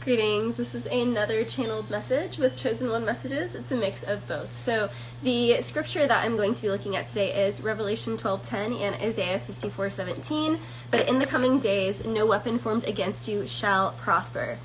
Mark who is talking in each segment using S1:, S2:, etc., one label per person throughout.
S1: Greetings, this is another channeled message with Chosen One messages. It's a mix of both. So the scripture that I'm going to be looking at today is Revelation 12:10 and Isaiah 54:17. But in the coming days, no weapon formed against you shall prosper.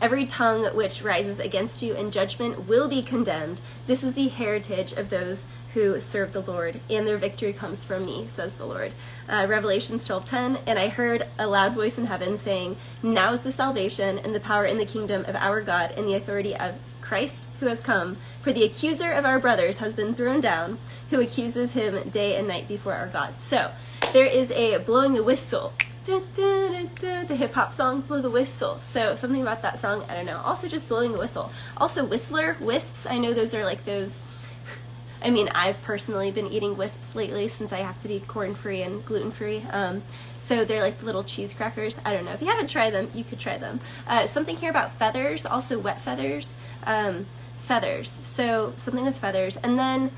S1: Every tongue which rises against you in judgment will be condemned. This is the heritage of those who serve the Lord, and their victory comes from me, says the Lord. Revelations 12:10, and I heard a loud voice in heaven saying, now is the salvation and the power and the kingdom of our God and the authority of Christ who has come. For the accuser of our brothers has been thrown down, who accuses him day and night before our God. So there is a blowing the whistle. The hip-hop song, Blow the Whistle. So something about that song, I don't know. Also just blowing the whistle. Also Whistler, wisps, I know those are like those, I mean, I've personally been eating wisps lately since I have to be corn-free and gluten-free. So they're like little cheese crackers. I don't know. If you haven't tried them, you could try them. Something here about feathers, also wet feathers. Feathers. So something with feathers. And then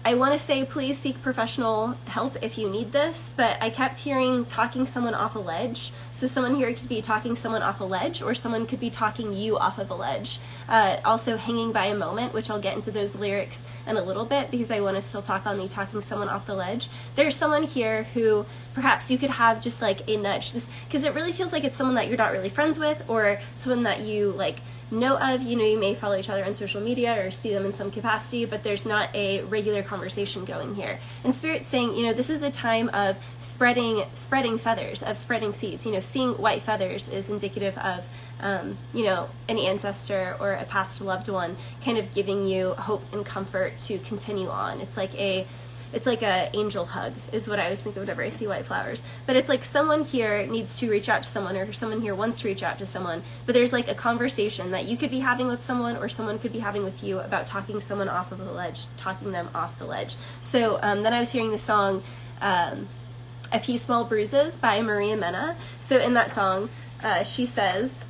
S1: I want to say please seek professional help if you need this, but I kept hearing talking someone off a ledge. So someone here could be talking someone off a ledge, or someone could be talking you off of a ledge. Also hanging by a moment, which I'll get into those lyrics in a little bit because I want to still talk on the talking someone off the ledge. There's someone here who perhaps you could have just like a nudge, because it really feels like it's someone that you're not really friends with, or someone that you like know of. You know, you may follow each other on social media or see them in some capacity, but there's not a regular conversation going here. And Spirit's saying, you know, this is a time of spreading feathers, of spreading seeds. You know, seeing white feathers is indicative of, you know, an ancestor or a past loved one kind of giving you hope and comfort to continue on. It's like a angel hug is what I always think of whenever I see white flowers. But it's like someone here needs to reach out to someone, or someone here wants to reach out to someone, but there's like a conversation that you could be having with someone, or someone could be having with you about talking someone off of the ledge, talking them off the ledge. So then I was hearing the song A Few Small Bruises by Maria Mena. So in that song, she says,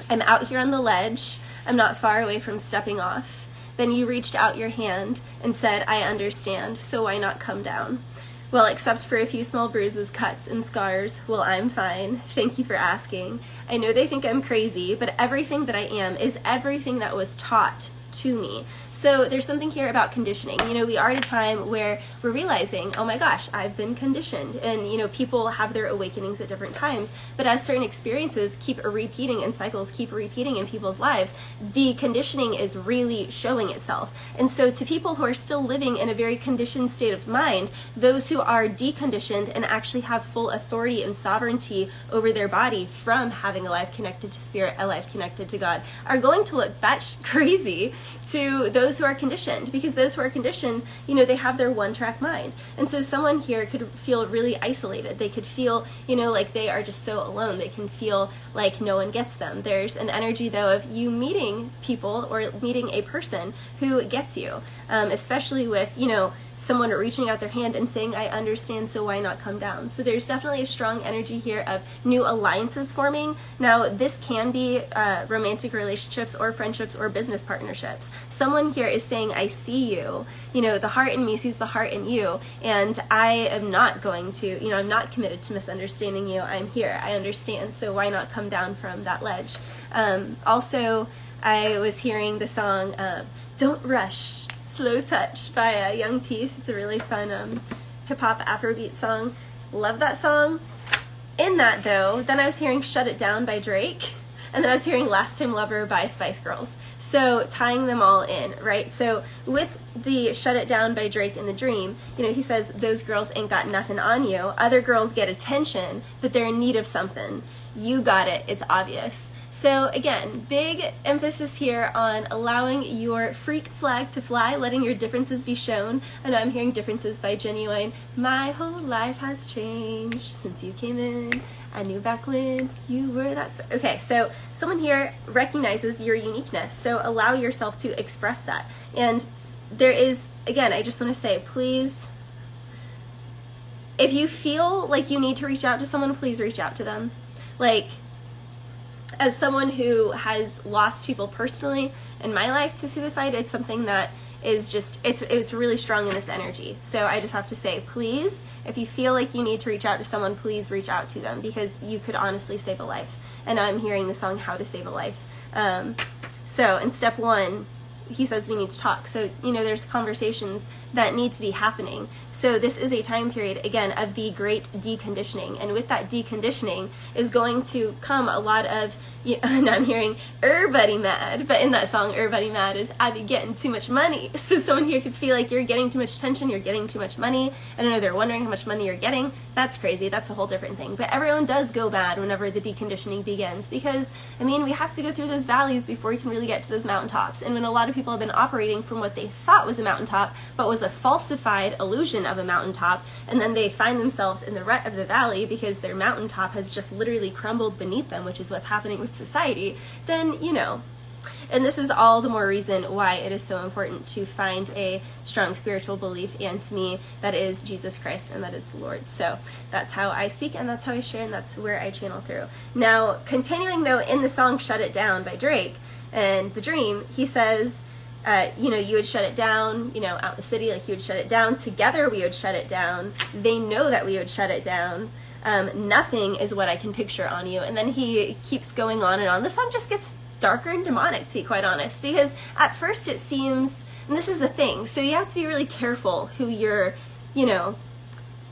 S1: I'm out here on the ledge, I'm not far away from stepping off. Then you reached out your hand and said, I understand, so why not come down? Well, except for a few small bruises, cuts, and scars, well, I'm fine. Thank you for asking. I know they think I'm crazy, but everything that I am is everything that was taught to me. So there's something here about conditioning. You know, we are at a time where we're realizing, oh my gosh, I've been conditioned. And, you know, people have their awakenings at different times, but as certain experiences keep repeating and cycles keep repeating in people's lives, the conditioning is really showing itself. And so to people who are still living in a very conditioned state of mind, those who are deconditioned and actually have full authority and sovereignty over their body from having a life connected to Spirit, a life connected to God, are going to look batshit crazy to those who are conditioned, because those who are conditioned, you know, they have their one-track mind. And so someone here could feel really isolated. They could feel, you know, like they are just so alone. They can feel like no one gets them. There's an energy, though, of you meeting people or meeting a person who gets you, especially with, you know, someone reaching out their hand and saying, I understand, so why not come down? So there's definitely a strong energy here of new alliances forming. Now, this can be romantic relationships or friendships or business partnerships. Someone here is saying, I see you. You know, the heart in me sees the heart in you, and I am not going to, you know, I'm not committed to misunderstanding you. I'm here. I understand, so why not come down from that ledge? Also, I was hearing the song, Don't Rush, Slow Touch by Young Tease. It's a really fun hip-hop Afrobeat song. Love that song. In that, though, then I was hearing Shut It Down by Drake, and then I was hearing Last Time Lover by Spice Girls. So tying them all in, right? So with the Shut It Down by Drake in the Dream, you know, he says, those girls ain't got nothing on you. Other girls get attention, but they're in need of something. You got it. It's obvious. So again, big emphasis here on allowing your freak flag to fly, letting your differences be shown. And I'm hearing Differences by Genuine. My whole life has changed since you came in. I knew back when you were that. Okay, so someone here recognizes your uniqueness. So allow yourself to express that. And there is, again, I just want to say, please, if you feel like you need to reach out to someone, please reach out to them. Like, as someone who has lost people personally in my life to suicide, it's something that is just, it's really strong in this energy. So I just have to say, please, if you feel like you need to reach out to someone, please reach out to them, because you could honestly save a life. And I'm hearing the song How to Save a Life. So in step 1, he says we need to talk. So, there's conversations that need to be happening. So this is a time period, again, of the great deconditioning. And with that deconditioning is going to come a lot of, and I'm hearing everybody mad, but in that song, everybody mad is, I be getting too much money. So someone here could feel like you're getting too much attention, you're getting too much money. I don't know, they're wondering how much money you're getting. That's crazy. That's a whole different thing. But everyone does go bad whenever the deconditioning begins, because, we have to go through those valleys before we can really get to those mountaintops. And when a lot of people have been operating from what they thought was a mountaintop, but was a falsified illusion of a mountaintop, and then they find themselves in the rut of the valley because their mountaintop has just literally crumbled beneath them, which is what's happening with society, then, and this is all the more reason why it is so important to find a strong spiritual belief, and to me, that is Jesus Christ, and that is the Lord. So that's how I speak, and that's how I share, and that's where I channel through. Now, continuing though, in the song Shut It Down by Drake, and the dream, he says, you would shut it down, out in the city, like you would shut it down. Together we would shut it down. They know that we would shut it down. Nothing is what I can picture on you. And then he keeps going on and on. The song just gets darker and demonic, to be quite honest, because at first it seems, and this is the thing, so you have to be really careful who you're,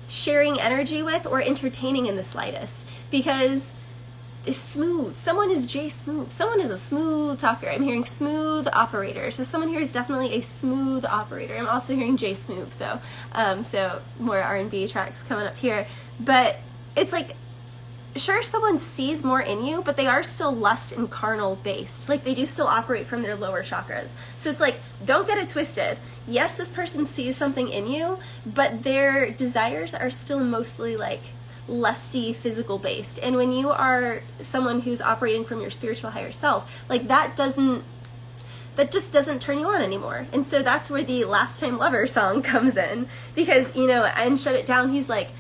S1: sharing energy with or entertaining in the slightest, because is smooth. Someone is J smooth. Someone is a smooth talker. I'm hearing smooth operator. So someone here is definitely a smooth operator. I'm also hearing J smooth though. So more R&B tracks coming up here. But it's like, sure, someone sees more in you, but they are still lust and carnal based. Like, they do still operate from their lower chakras. So it's like, don't get it twisted. Yes, this person sees something in you, but their desires are still mostly like lusty, physical based. And when you are someone who's operating from your spiritual higher self, like that just doesn't turn you on anymore. And so that's where the Last Time Lover song comes in, because, and Shut It Down, he's like,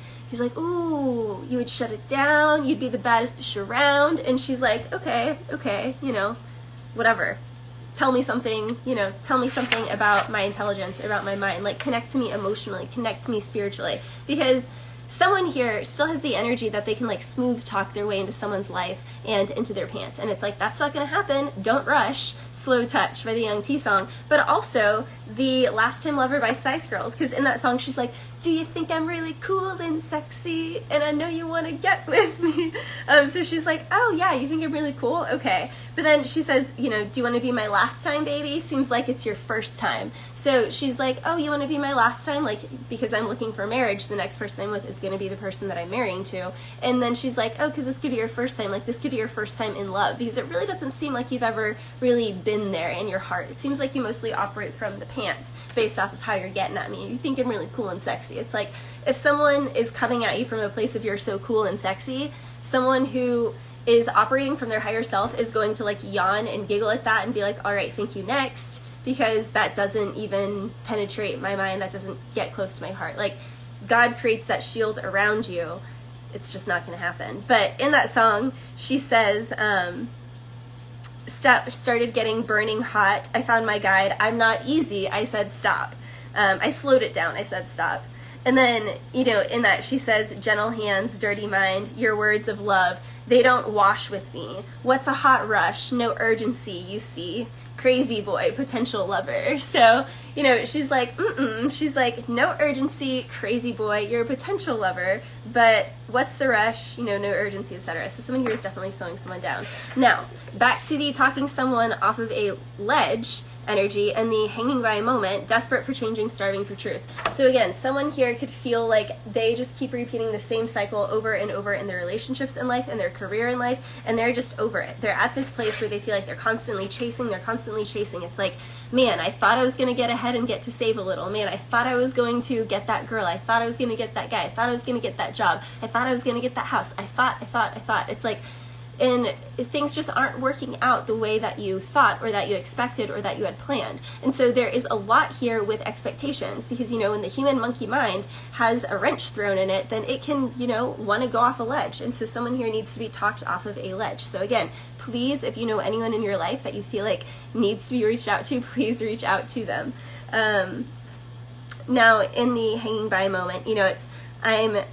S1: ooh, you would shut it down, you'd be the baddest bitch around. And she's like, okay, whatever. Tell me something about my intelligence, about my mind, like connect to me emotionally, connect to me spiritually, because someone here still has the energy that they can like smooth talk their way into someone's life and into their pants. And it's like, that's not going to happen. Don't rush. Slow Touch by the Young T song. But also the Last Time Lover by Spice Girls, because in that song she's like, do you think I'm really cool and sexy? And I know you want to get with me. So she's like, oh yeah, you think I'm really cool? Okay. But then she says, do you want to be my last time, baby? Seems like it's your first time. So she's like, oh, you want to be my last time? Like, because I'm looking for marriage, the next person I'm with is going to be the person that I'm marrying to. And then she's like, oh, because this could be your first time, like this could be your first time in love, because it really doesn't seem like you've ever really been there in your heart. It seems like you mostly operate from the pants based off of how you're getting at me. You think I'm really cool and sexy. It's like, if someone is coming at you from a place of you're so cool and sexy, someone who is operating from their higher self is going to like yawn and giggle at that and be like, all right, thank you, next, because that doesn't even penetrate my mind, that doesn't get close to my heart. Like, God creates that shield around you. It's just not going to happen. But in that song, she says, started getting burning hot. I found my guide. I'm not easy. I said stop. I slowed it down. I said stop. And then, in that she says, gentle hands, dirty mind, your words of love, they don't wash with me. What's a hot rush? No urgency, you see. Crazy boy, potential lover. So, she's like, she's like, no urgency, crazy boy, you're a potential lover, but what's the rush? No urgency, etc. So someone here is definitely slowing someone down. Now, back to the talking someone off of a ledge energy and the hanging by a moment, desperate for changing, starving for truth. So again, someone here could feel like they just keep repeating the same cycle over and over in their relationships in life, in their career in life, and they're just over it. They're at this place where they feel like they're constantly chasing. It's like, man, I thought I was going to get ahead and get to save a little. Man, I thought I was going to get that girl. I thought I was going to get that guy. I thought I was going to get that job. I thought I was going to get that house. I thought. It's like, and things just aren't working out the way that you thought or that you expected or that you had planned. And so there is a lot here with expectations, because, you know, when the human monkey mind has a wrench thrown in it, then it can, you know, want to go off a ledge. And so someone here needs to be talked off of a ledge. So again, please, if you know anyone in your life that you feel like needs to be reached out to, please reach out to them. Now, in the hanging by moment, you know, I'm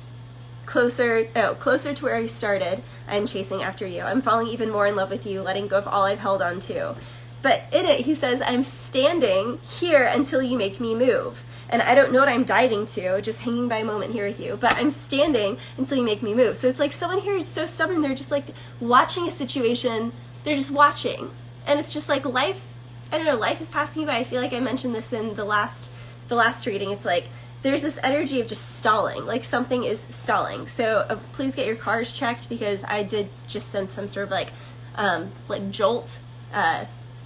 S1: closer to where I started. I'm chasing after you. I'm falling even more in love with you, letting go of all I've held on to. But in it, he says, I'm standing here until you make me move. And I don't know what I'm diving to, just hanging by a moment here with you, but I'm standing until you make me move. So it's like someone here is so stubborn, they're just like watching a situation, they're just watching. And it's just like life, I don't know, life is passing you by. I feel like I mentioned this in the last reading. It's like there's this energy of just stalling, like something is stalling. So please get your cars checked, because I did just sense some sort of like jolt.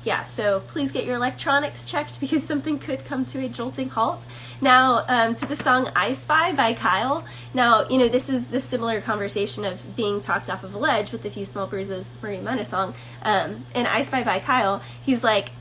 S1: Yeah, so please get your electronics checked, because something could come to a jolting halt. Now, to the song Ispy by Kyle. Now, you know, this is the similar conversation of being talked off of a ledge with a few small bruises, Marie Mana song. In Ispy by Kyle, he's like,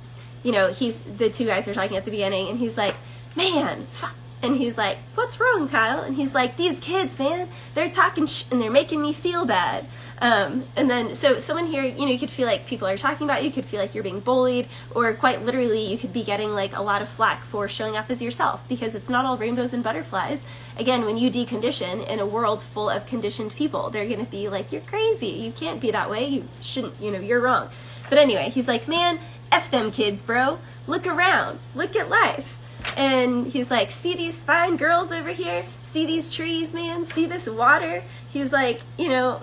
S1: you know, the two guys are talking at the beginning, and he's like, man, fuck. And he's like, what's wrong, Kyle? And he's like, these kids, man, they're talking and they're making me feel bad. And then, so someone here, you know, you could feel like people are talking about you, you could feel like you're being bullied, or quite literally, you could be getting like a lot of flack for showing up as yourself, because it's not all rainbows and butterflies. Again, when you decondition in a world full of conditioned people, they're going to be like, you're crazy, you can't be that way, you shouldn't, you know, you're wrong. But anyway, he's like, man, F them kids, bro. Look around, look at life. And he's like, see these fine girls over here? See these trees, man? See this water? He's like, you know,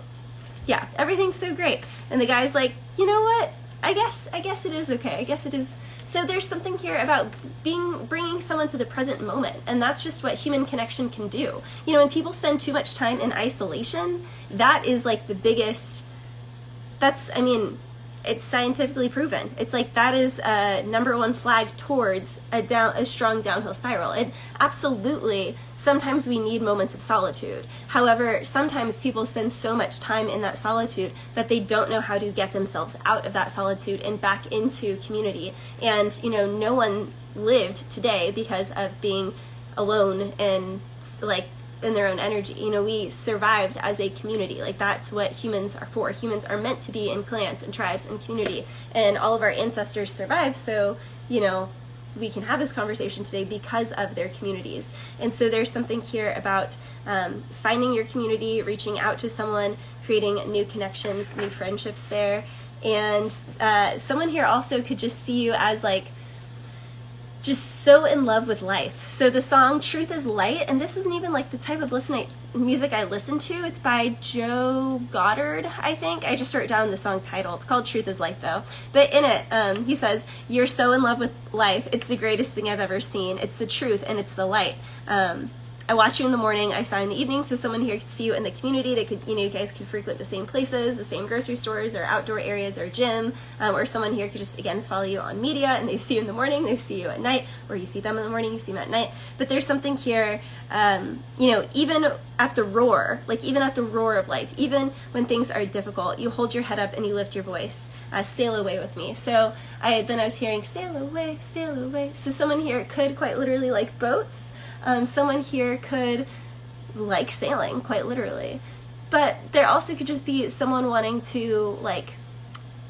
S1: yeah, everything's so great. And the guy's like, you know what? I guess it is okay. I guess it is. So there's something here about bringing someone to the present moment, and that's just what human connection can do. You know, when people spend too much time in isolation, that is like the biggest. I mean, it's scientifically proven. It's like that is a #1 flag towards a strong downhill spiral. And absolutely, sometimes we need moments of solitude. However, sometimes people spend so much time in that solitude that they don't know how to get themselves out of that solitude and back into community. And, you know, no one lived today because of being alone and like in their own energy. You know, we survived as a community. Like, that's what humans are for. Humans are meant to be in clans and tribes and community, and all of our ancestors survived, so, you know, we can have this conversation today because of their communities. And so there's something here about finding your community, reaching out to someone, creating new connections, new friendships there. And someone here also could just see you as like just so in love with life. So the song Truth is Light, and this isn't even like the type of music I listen to. It's by Joe Goddard, I think. I just wrote down the song title. It's called Truth is Light though. But in it, he says, you're so in love with life. It's the greatest thing I've ever seen. It's the truth and it's the light. I watch you in the morning, I saw you in the evening, so someone here could see you in the community. They could, you know, you guys could frequent the same places, the same grocery stores or outdoor areas or gym, or someone here could just, again, follow you on media, and they see you in the morning, they see you at night, or you see them in the morning, you see them at night. But there's something here, you know, even at the roar, like even at the roar of life, even when things are difficult, you hold your head up and you lift your voice. Sail away with me. So I was hearing, sail away, sail away. So someone here could quite literally like boats. Someone here could like sailing, quite literally. But there also could just be someone wanting to, like,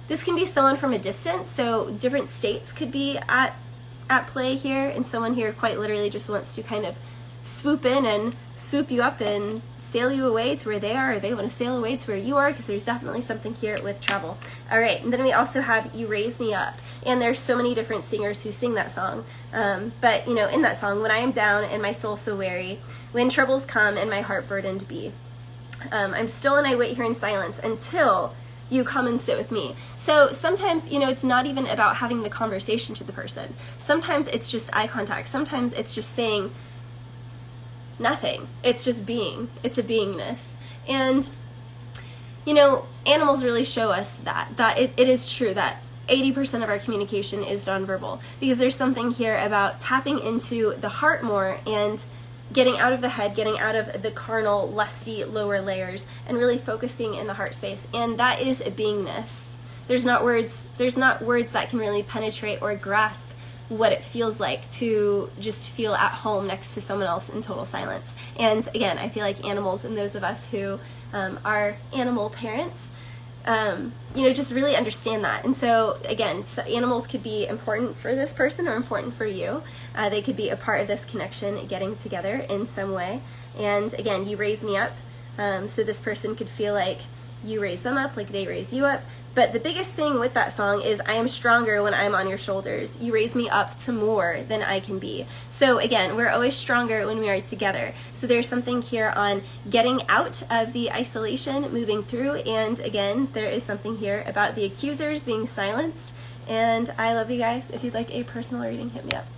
S1: this can be someone from a distance, so different states could be at play here, and someone here quite literally just wants to kind of swoop in and swoop you up and sail you away to where they are, or they want to sail away to where you are, because there's definitely something here with travel. All right, and then we also have You Raise Me Up, and there's so many different singers who sing that song, but you know, in that song, when I am down and my soul so weary, when troubles come and my heart burdened be, I'm still and I wait here in silence until you come and sit with me. So sometimes, you know, it's not even about having the conversation to the person. Sometimes it's just eye contact. Sometimes it's just saying nothing. It's just being. It's a beingness. And, you know, animals really show us that it is true that 80% of our communication is nonverbal, because there's something here about tapping into the heart more and getting out of the head, getting out of the carnal, lusty lower layers, and really focusing in the heart space. And that is a beingness. There's not words that can really penetrate or grasp what it feels like to just feel at home next to someone else in total silence. And again, I feel like animals and those of us who are animal parents, just really understand that. And so again, animals could be important for this person or important for you. They could be a part of this connection, getting together in some way. And again, you raise me up, so this person could feel like you raise them up, like they raise you up. But the biggest thing with that song is I am stronger when I'm on your shoulders. You raise me up to more than I can be. So again, we're always stronger when we are together. So there's something here on getting out of the isolation, moving through, and again, there is something here about the accusers being silenced. And I love you guys. If you'd like a personal reading, hit me up.